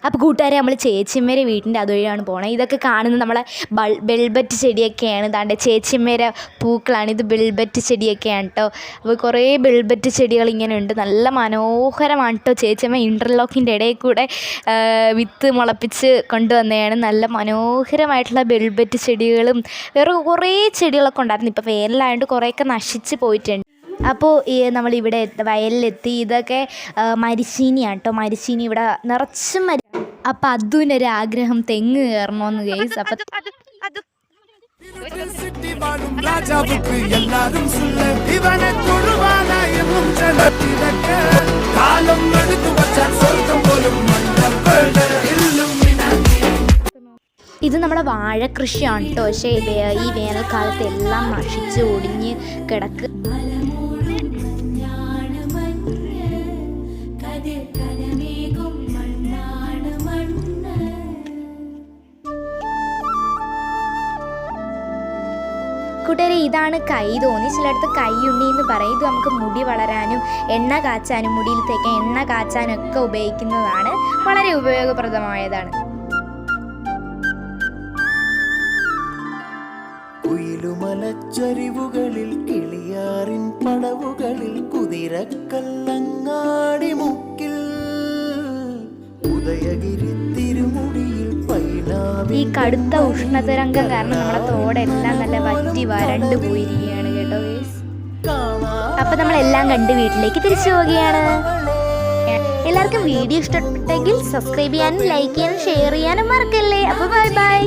അപ്പോൾ കൂട്ടുകാരെ നമ്മൾ ചേച്ചിയമ്മേരെ വീട്ടിൻ്റെ അതുവഴിയാണ് പോണത്. ഇതൊക്കെ കാണുന്നത് നമ്മളെ ബെൽബറ്റ് ചെടിയൊക്കെയാണ്. ദാണ്ടെ ചേച്ചിയമ്മേരെ പൂക്കളാണ്. ഇത് ബെൽബറ്റ് ചെടിയൊക്കെയാണ് കേട്ടോ. അപ്പോൾ കുറേ ബെൽബറ്റ് ചെടികൾ ഇങ്ങനെ ഉണ്ട്. നല്ല മനോഹരമാണ് കേട്ടോ. ചേച്ചിയമ്മ ഇൻ്റർലോക്കിൻ്റെ ഇടയിൽ കൂടെ വിത്ത് മുളപ്പിച്ച് കൊണ്ടുവന്നതാണ്. നല്ല മനോഹരമായിട്ടുള്ള ബെൽബറ്റ് ചെടികളും വേറെ കുറേ ചെടികളൊക്കെ ഉണ്ടായിരുന്നു. ഇപ്പോൾ വേനലായതുകൊണ്ട് കുറേയൊക്കെ നശിച്ച് പോയിട്ടുണ്ട്. അപ്പോൾ നമ്മളിവിടെ വയലിലെത്തി. ഇതൊക്കെ മരിച്ചീനിയാണ് കേട്ടോ. മരിച്ചീനി ഇവിടെ നിറച്ചും അപ്പം അതുവിനൊരു ആഗ്രഹം തെങ്ങ് കയറണമെന്ന് ഗൈസ്. അപ്പം ഇത് നമ്മുടെ വാഴ കൃഷിയാണ് കേട്ടോ. പക്ഷേ ഈ വേനൽക്കാലത്ത് എല്ലാം നശിച്ച് ഒടിഞ്ഞ് കിടക്ക്. കൂട്ടുകാരെ ഇതാണ് കൈ തോന്നി. ചിലയിടത്ത് കൈയുണ്ണി എന്ന് പറയും. ഇത് നമുക്ക് മുടി വളരാനും എണ്ണ കാച്ചാനും മുടിയിൽ തേക്കാൻ എണ്ണ കാച്ചാനൊക്കെ ഉപയോഗിക്കുന്നതാണ്. വളരെ ഉപയോഗപ്രദമായതാണ്. കുയിലുമലച്ചരിവുകളിൽ കിളിയാറിൻ പടവുകളിൽ കുതിരക്കല്ലങ്ങാടി മുക്കിൽ ഉദയഗിരി തിരുമുടിയിൽ ഈ കടുത്ത ഉഷ്ണതരംഗം കാരണം നമ്മുടെ തോടെല്ലാം നല്ല വറ്റി വരണ്ടു പോയിരിക്കുകയാണ് കേട്ടോ ഗൈസ്. അപ്പം നമ്മളെല്ലാം കണ്ട് വീട്ടിലേക്ക് തിരിച്ചു പോവുകയാണ്. എല്ലാവർക്കും വീഡിയോ ഇഷ്ടപ്പെട്ടെങ്കിൽ സബ്സ്ക്രൈബ് ചെയ്യാനും ലൈക്ക് ചെയ്യാനും ഷെയർ ചെയ്യാനും മറക്കല്ലേ. അപ്പോൾ ബൈ ബൈ.